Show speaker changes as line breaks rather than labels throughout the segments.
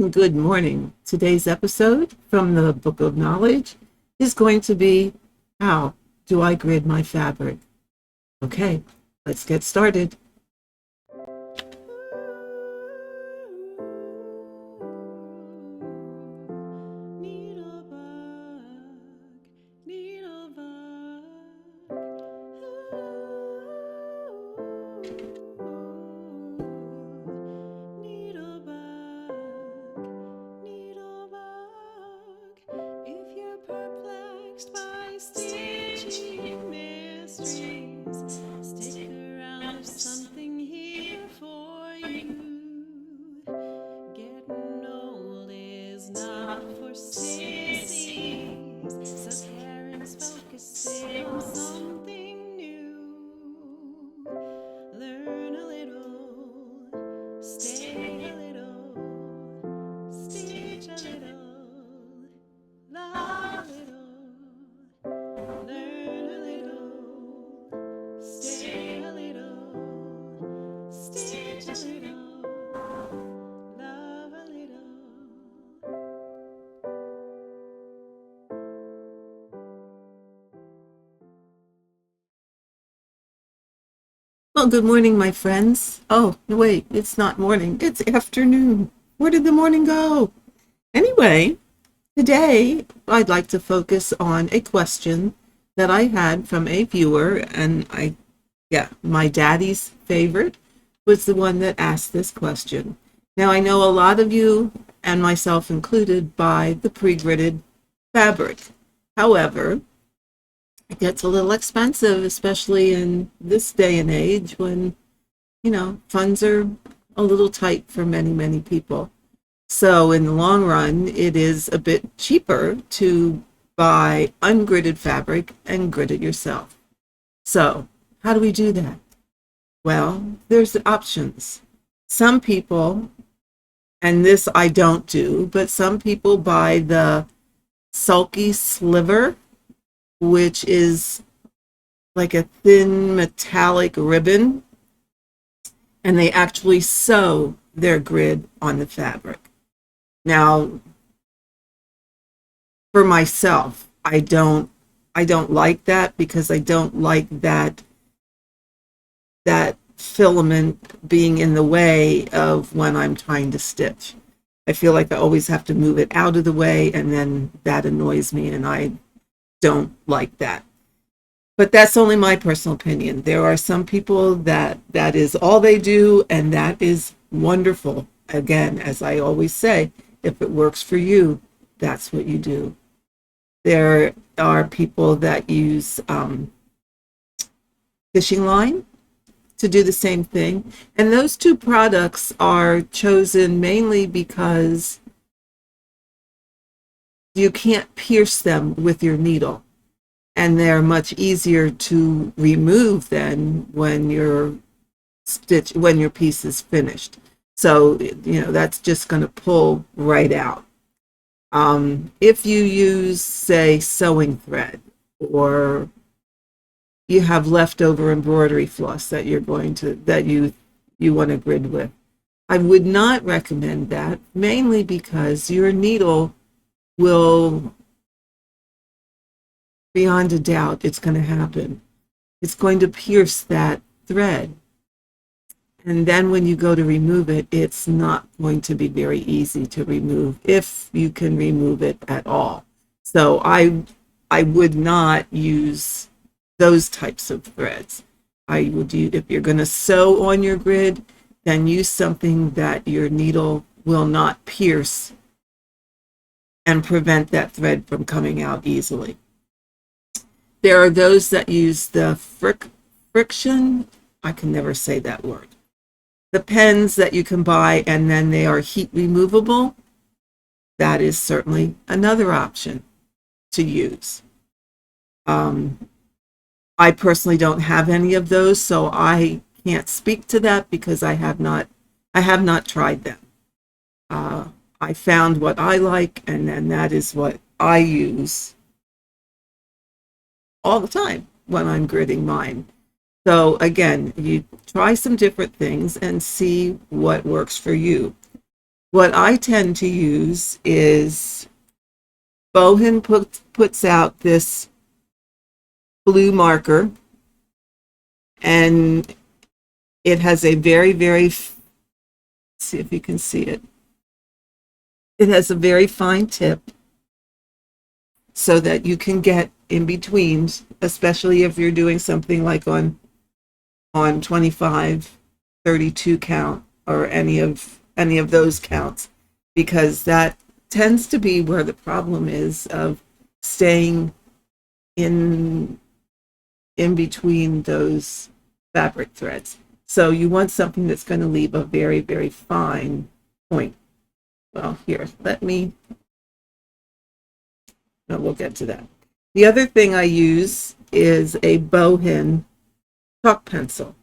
and good morning. Today's episode from the Book of Knowledge is going to be How Do I Grid My Fabric? Okay, let's get started. Well, good morning, my friends. Oh, wait, it's not morning, it's afternoon. Where did the morning go? Anyway, today I'd like to focus on a question that I had from a viewer, and my daddy's favorite was the one that asked this question. Now, I know a lot of you, and myself included, buy the pre-gridded fabric. However, it gets a little expensive, especially in this day and age when, funds are a little tight for many, many people. So in the long run, it is a bit cheaper to buy ungridded fabric and grid it yourself. So how do we do that? Well, there's options. Some people, and this I don't do, but some people buy the sulky sliver, which is like a thin metallic ribbon, and they actually sew their grid on the fabric. Now, for myself, I don't like that because I don't like that filament being in the way of when I'm trying to stitch. I feel like I always have to move it out of the way, and then that annoys me, and I don't like that. But that's only my personal opinion. There are some people that is all they do, and that is wonderful. Again, as I always say, if it works for you, that's what you do. There are people that use fishing line to do the same thing. And those two products are chosen mainly because you can't pierce them with your needle, and they're much easier to remove than when your piece is finished. So that's just going to pull right out. If you use, say, sewing thread, or you have leftover embroidery floss that you want to grid with, I would not recommend that, mainly because your needle will, beyond a doubt, it's going to happen. It's going to pierce that thread. And then when you go to remove it, it's not going to be very easy to remove, if you can remove it at all. So I would not use those types of threads. If you're going to sew on your grid, then use something that your needle will not pierce and prevent that thread from coming out easily. There are those that use the friction, I can never say that word, the pens that you can buy, and then they are heat removable. That is certainly another option to use. I personally don't have any of those, so I can't speak to that because I have not tried them. I found what I like, and then that is what I use all the time when I'm gridding mine. So again, you try some different things and see what works for you. What I tend to use is Bohan puts out this blue marker, and it has a very, see if you can see it. It has a very fine tip so that you can get in betweens, especially if you're doing something like on 25, 32 count or any of those counts, because that tends to be where the problem is of staying in between those fabric threads. So you want something that's going to leave a very fine point. Well, here, no, we'll get to that. The other thing I use is a Bohan chalk pencil.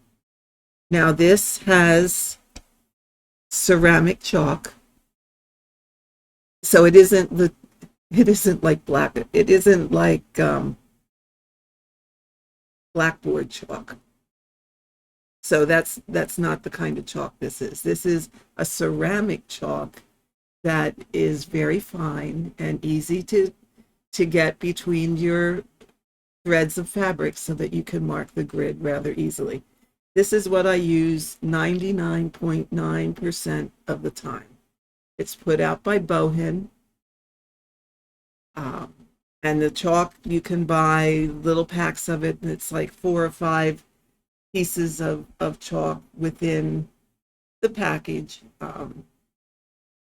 Now this has ceramic chalk, so it isn't like black. It isn't like blackboard chalk. So that's not the kind of chalk this is. This is a ceramic chalk that is very fine and easy to get between your threads of fabric so that you can mark the grid rather easily. This is what I use 99.9% of the time. It's put out by Bohan. And the chalk, you can buy little packs of it, and it's like 4 or 5 pieces of chalk within the package.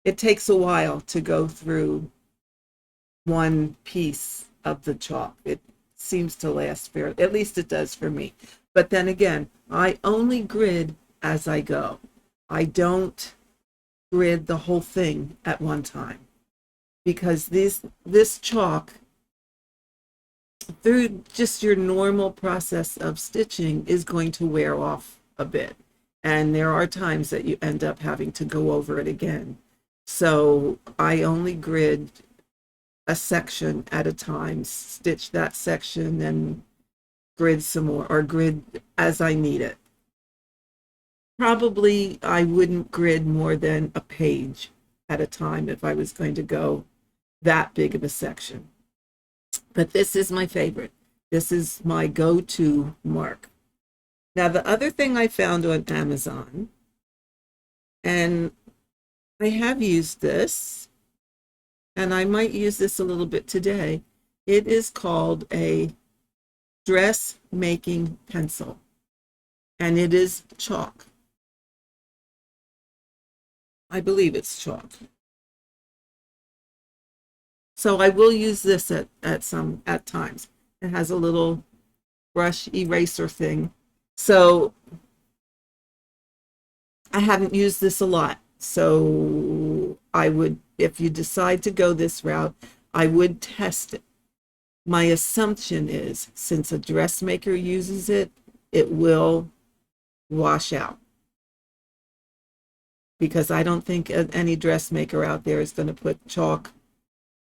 It takes a while to go through one piece of the chalk. It seems to last fairly, at least it does for me. But then again, I only grid as I go. I don't grid the whole thing at one time, because this chalk, through just your normal process of stitching, is going to wear off a bit. And there are times that you end up having to go over it again. So I only grid a section at a time, stitch that section, and grid some more, or grid as I need it. Probably I wouldn't grid more than a page at a time if I was going to go that big of a section. But this is my favorite. This is my go-to mark. Now, the other thing I found on Amazon, and I have used this, and I might use this a little bit today. It is called a dressmaking pencil, and it is chalk. I believe it's chalk. So I will use this at times. It has a little brush eraser thing. So I haven't used this a lot. So I would, if you decide to go this route, I would test it. My assumption is, since a dressmaker uses it, it will wash out, because I don't think any dressmaker out there is going to put chalk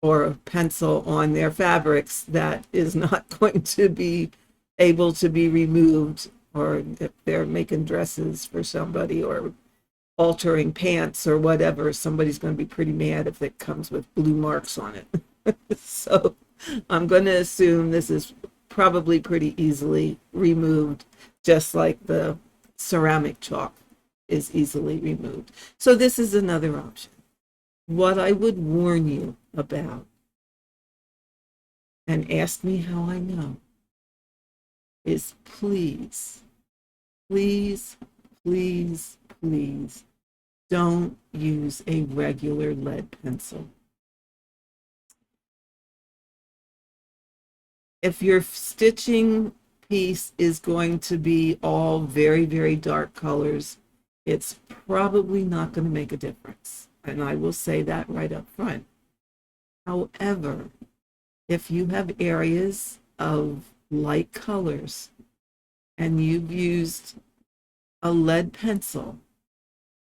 or a pencil on their fabrics that is not going to be able to be removed, or if they're making dresses for somebody or altering pants or whatever, somebody's going to be pretty mad if it comes with blue marks on it. So I'm going to assume this is probably pretty easily removed, just like the ceramic chalk is easily removed. So this is another option. What I would warn you about, and ask me how I know, is please, please, please, please don't use a regular lead pencil. If your stitching piece is going to be all very dark colors, it's probably not going to make a difference. And I will say that right up front. However, if you have areas of light colors and you've used a lead pencil,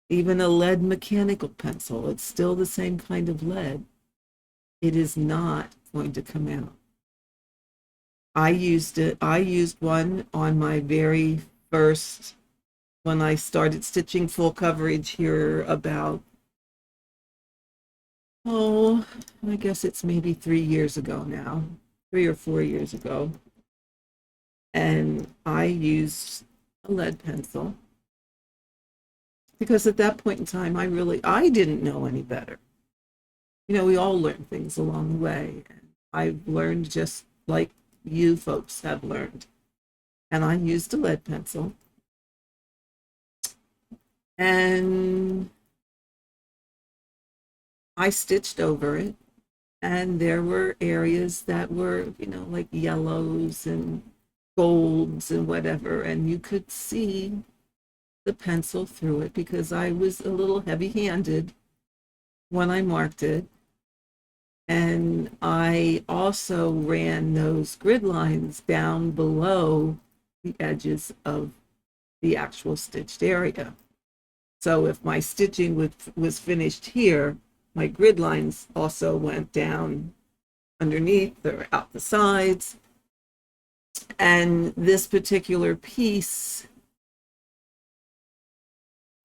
even a lead mechanical pencil, it's still the same kind of lead, it is not going to come out. I used one on my very first, when I started stitching full coverage here about Oh, I guess it's maybe 3 years ago now, 3 or 4 years ago. And I used a lead pencil because at that point in time, I didn't know any better. We all learn things along the way. And I've learned just like you folks have learned. And I used a lead pencil. And I stitched over it. And there were areas that were, like yellows and golds and whatever. And you could see the pencil through it because I was a little heavy-handed when I marked it. And I also ran those grid lines down below the edges of the actual stitched area. So if my stitching was finished here, my grid lines also went down underneath or out the sides. And this particular piece,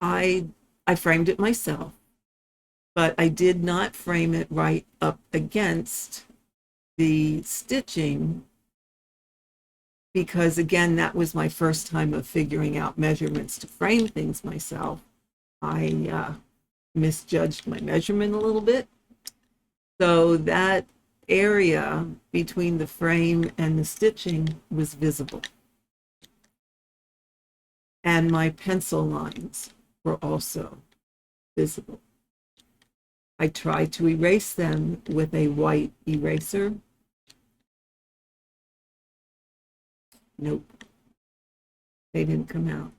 I framed it myself, but I did not frame it right up against the stitching because, again, that was my first time of figuring out measurements to frame things myself. I misjudged my measurement a little bit. So that area between the frame and the stitching was visible. And my pencil lines were also visible. I tried to erase them with a white eraser. Nope, they didn't come out.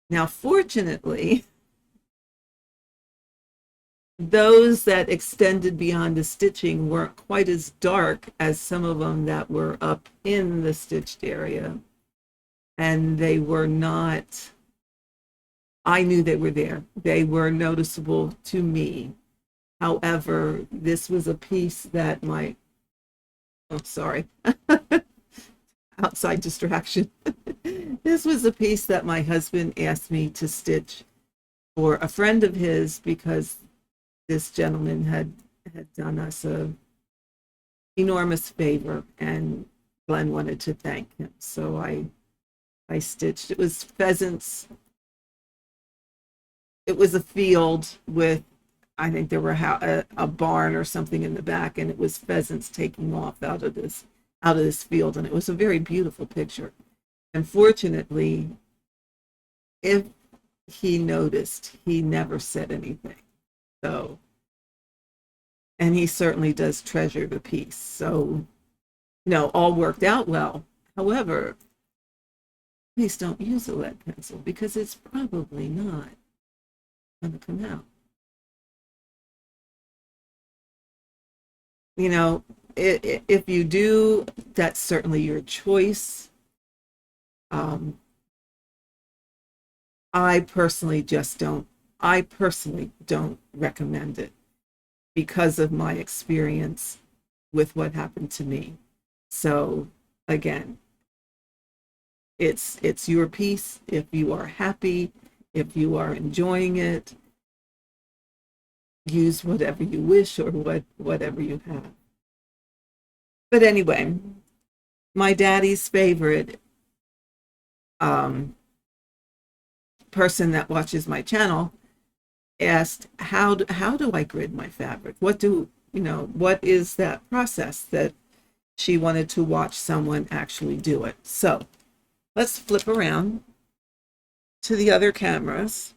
Now, fortunately, those that extended beyond the stitching weren't quite as dark as some of them that were up in the stitched area. And they were not, I knew they were there. They were noticeable to me. However, this was a piece that outside distraction. This was a piece that my husband asked me to stitch for a friend of his because this gentleman had done us a enormous favor and Glenn wanted to thank him. So I stitched, it was pheasants. It was a field with, I think there were a barn or something in the back, and it was pheasants taking off out of this field, and it was a very beautiful picture. Unfortunately, if he noticed, he never said anything. So, and he certainly does treasure the piece. So, all worked out well. However, please don't use a lead pencil because it's probably not going to come out. If you do, that's certainly your choice. I personally don't recommend it because of my experience with what happened to me. So again, it's your piece. If you are happy, if you are enjoying it, use whatever you wish or whatever you have. But anyway, my daddy's favorite person that watches my channel asked, how do I grid my fabric? What is that process that she wanted to watch someone actually do it? So let's flip around to the other cameras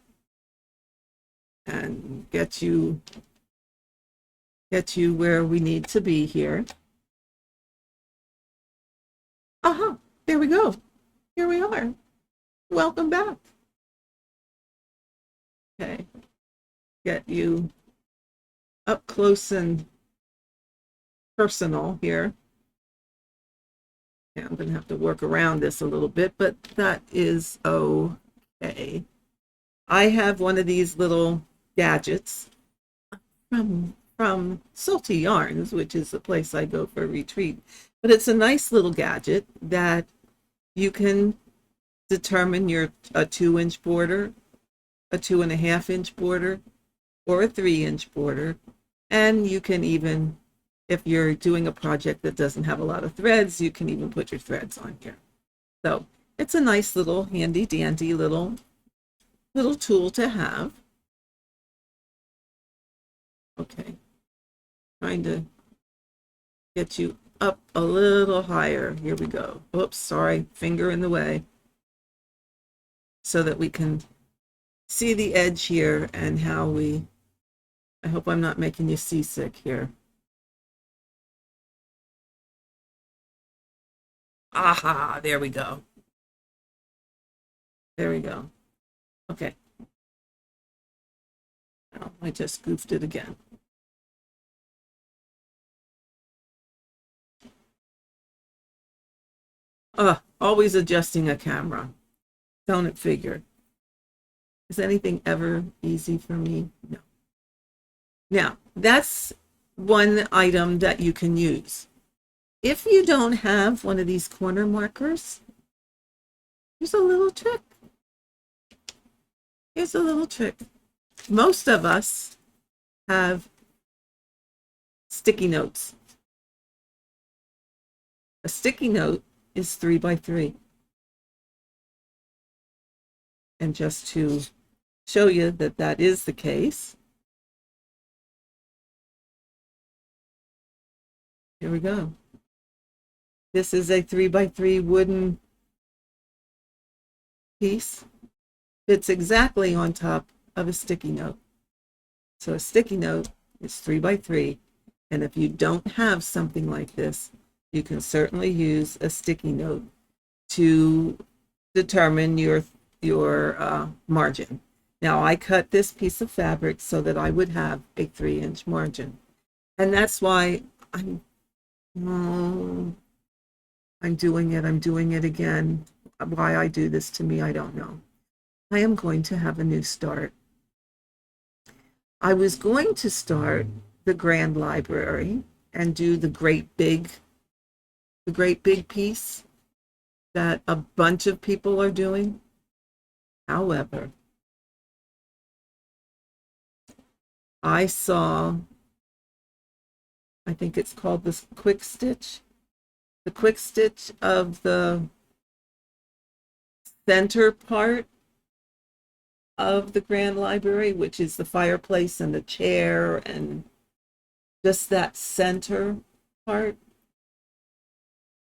and get you where we need to be here. There we go. Here we are. Welcome back. Okay, get you up close and personal here. Yeah, I'm going to have to work around this a little bit, but that is okay. I have one of these little gadgets from Salty Yarns, which is the place I go for a retreat. But it's a nice little gadget that you can determine a 2-inch border, a 2.5-inch border, or a 3-inch border, And you can even, if you're doing a project that doesn't have a lot of threads, you can even put your threads on here. So it's a nice little handy dandy little tool to have. Okay, trying to get you up a little higher. Here we go. Oops, sorry, finger in the way. So that we can see the edge here and how we, I hope I'm not making you seasick here. Aha, there we go. There we go. Okay. Oh, I just goofed it again. Always adjusting a camera. Don't it figure? Is anything ever easy for me? No. Now, that's one item that you can use. If you don't have one of these corner markers, here's a little trick. Here's a little trick. Most of us have sticky notes. A sticky note is 3 by 3. And just to show you that that is the case, here we go. This is a 3 by 3 wooden piece. Fits exactly on top of a sticky note. So a sticky note is 3 by 3. And if you don't have something like this, you can certainly use a sticky note to determine your margin. Now I cut this piece of fabric so that I would have a 3-inch margin. And that's why I'm doing it again. Why I do this to me, I don't know. I am going to have a new start. I was going to start the Grand Library and do the great big piece that a bunch of people are doing. However, I saw, I think it's called the quick stitch of the center part of the Grand Library, which is the fireplace and the chair and just that center part.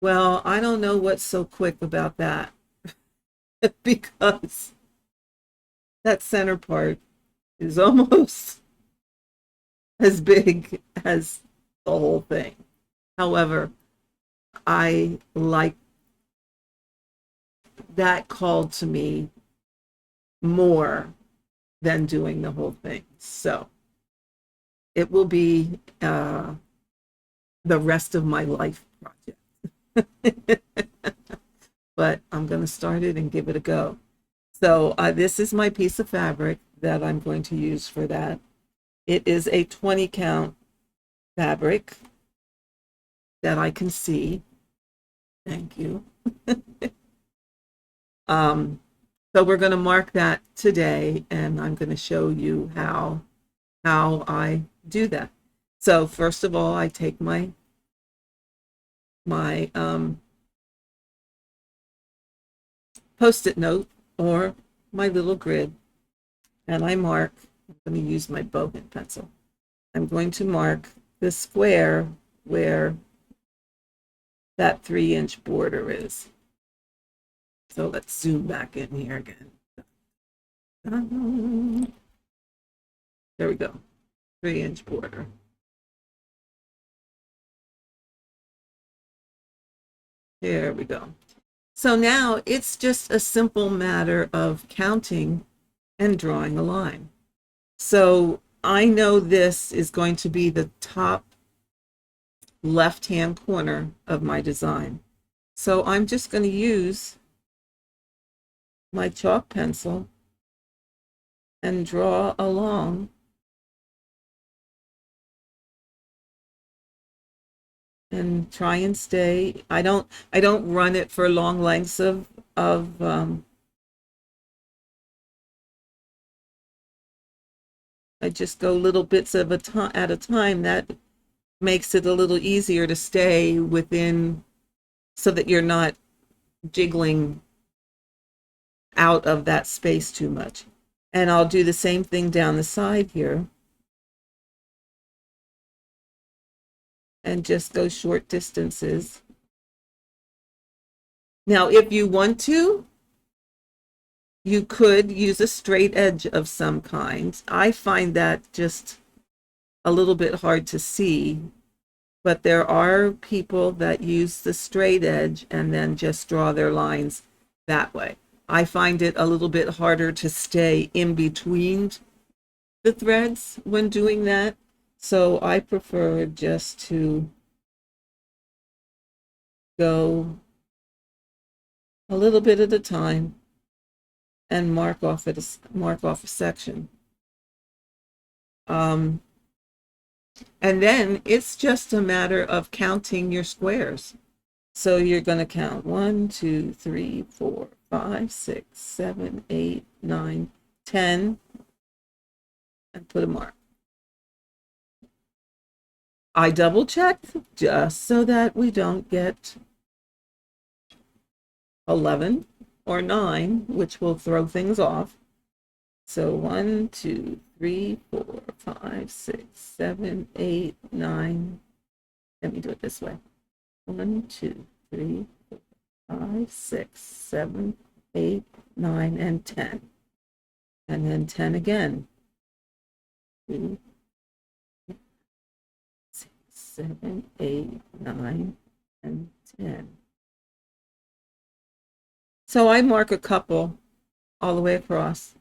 Well, I don't know what's so quick about that because that center part is almost as big as the whole thing. However, I like that called to me more than doing the whole thing. So it will be the rest of my life project. But I'm going to start it and give it a go. So this is my piece of fabric that I'm going to use for that. It is a 20 count fabric that I can see. Thank you. So we're going to mark that today, and I'm going to show you how I do that. So first of all, I take my Post-it note or my little grid, and I mark. I'm going to use my bowhead pencil. I'm going to mark the square where that 3-inch border is. So let's zoom back in here again. There we go. 3-inch border. There we go. So now it's just a simple matter of counting and drawing a line. So I know this is going to be the top left-hand corner of my design. So I'm just going to use my chalk pencil and draw along and try and stay. I don't run it for long lengths of I just go little bits of a time at a time. That makes it a little easier to stay within so that you're not jiggling out of that space too much. And I'll do the same thing down the side here and just go short distances. Now, if you want to, you could use a straight edge of some kind. I find that just a little bit hard to see, but there are people that use the straight edge and then just draw their lines that way. I find it a little bit harder to stay in between the threads when doing that. So I prefer just to go a little bit at a time and mark off a section. And then it's just a matter of counting your squares. So you're going to count 1, 2, 3, 4, 5, 6, 7, 8, 9, 10, and put a mark. I double checked just so that we don't get 11 or 9, which will throw things off. So 1, 2, 3, 4, 5, 6, 7, 8, 9. Let me do it this way. 1, 2, 3, 4, 5, 6, 7, 8, 9, and 10. And then 10 again. 2, 6, 7, 8, 9, and 10. So I mark a couple all the way across.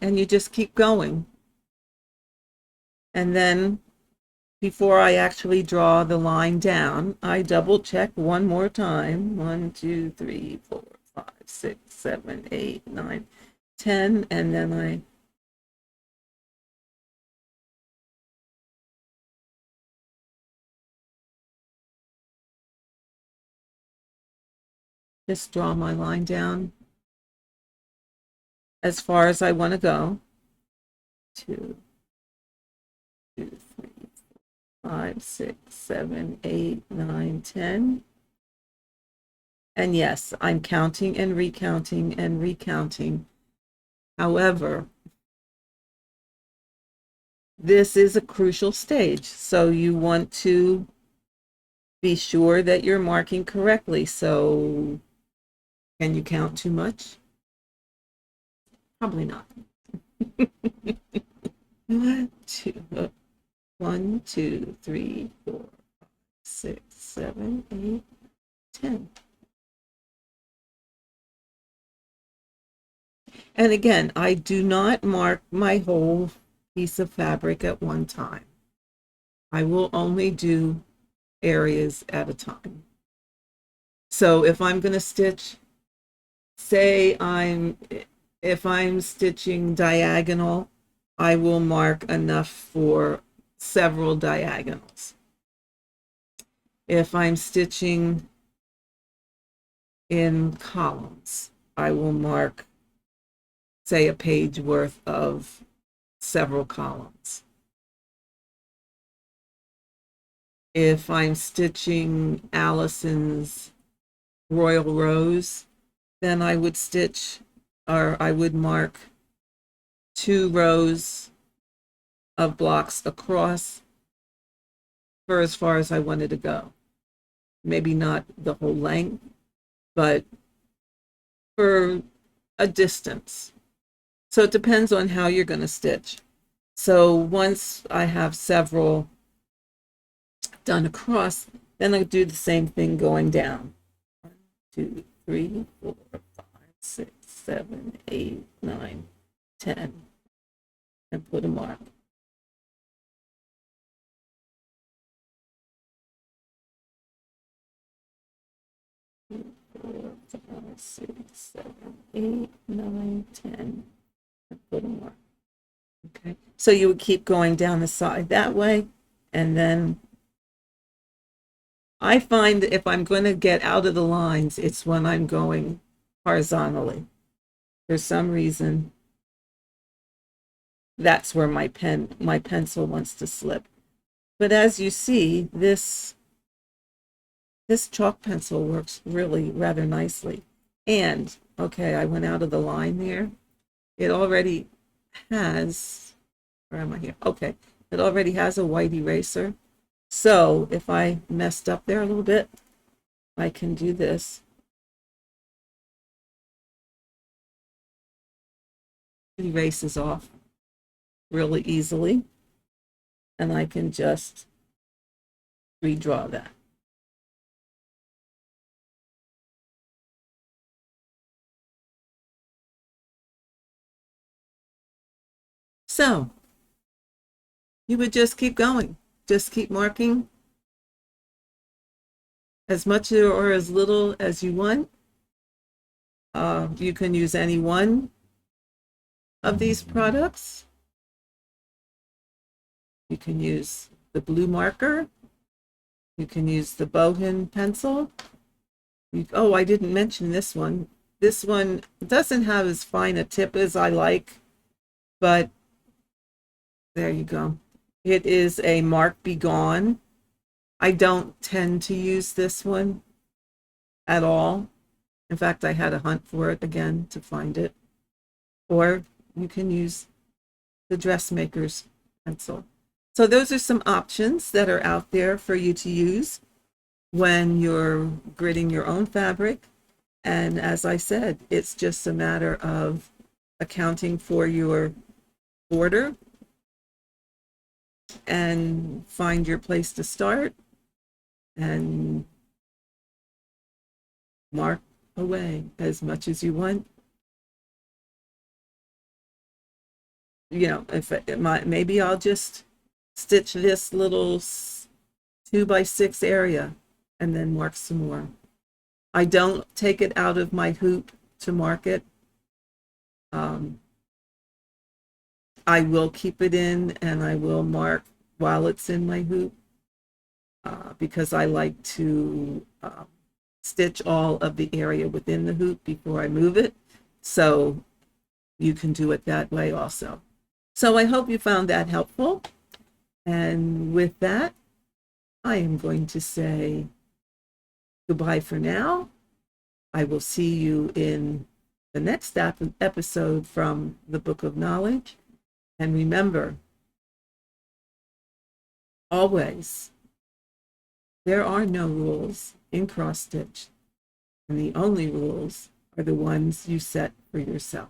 And you just keep going. And then before I actually draw the line down, I double check one more time. 1, 2, 3, 4, 5, 6, 7, 8, 9, 10. And then I just draw my line down as far as I want to go. 2, 2, 3, 5, 6, 7, 8, 9, 10. And yes, I'm counting and recounting and recounting. However, this is a crucial stage, so you want to be sure that you're marking correctly. So can you count too much? Probably not. 1, 2, 3, 4, 6, 7, 8, 10. And again, I do not mark my whole piece of fabric at one time. I will only do areas at a time. So if I'm going to stitch, say if I'm stitching diagonal, I will mark enough for several diagonals. If I'm stitching in columns, I will mark, say, a page worth of several columns. If I'm stitching Allison's Royal Rose, then I would stitch, or I would mark 2 rows of blocks across for as far as I wanted to go. Maybe not the whole length, but for a distance. So it depends on how you're going to stitch. So once I have several done across, then I do the same thing going down. 1, 2, 3, 4, 5, 6, 7, 8, 9, 10, and put a mark. Four, 5, 6, 7, 8, 9, 10, and put a mark. Okay, so you would keep going down the side that way, and then I find that if I'm going to get out of the lines, it's when I'm going horizontally. For some reason, that's where my pencil wants to slip. But as you see, this chalk pencil works really rather nicely. And, okay, I went out of the line there. It already has, where am I here? Okay, it already has a white eraser. So if I messed up there a little bit, I can do this. It erases off really easily. And I can just redraw that. So you would just keep going. Just keep marking as much or as little as you want. You can use any one of these products. You can use the blue marker. You can use the Bohin pencil. Oh, I didn't mention this one. This one doesn't have as fine a tip as I like, but there you go. It is a Mark Be Gone. I don't tend to use this one at all. In fact, I had to hunt for it again to find it. Or you can use the dressmaker's pencil. So those are some options that are out there for you to use when you're gridding your own fabric. And as I said, it's just a matter of accounting for your border and find your place to start and mark away as much as you want. You know, if maybe I'll just stitch this little 2x6 area and then mark some more. I don't take it out of my hoop to mark it. I will keep it in and I will mark while it's in my hoop because I like to stitch all of the area within the hoop before I move it. So you can do it that way also. So I hope you found that helpful. And with that, I am going to say goodbye for now. I will see you in the next episode from the Book of Knowledge. And remember, always, there are no rules in cross stitch, and the only rules are the ones you set for yourself.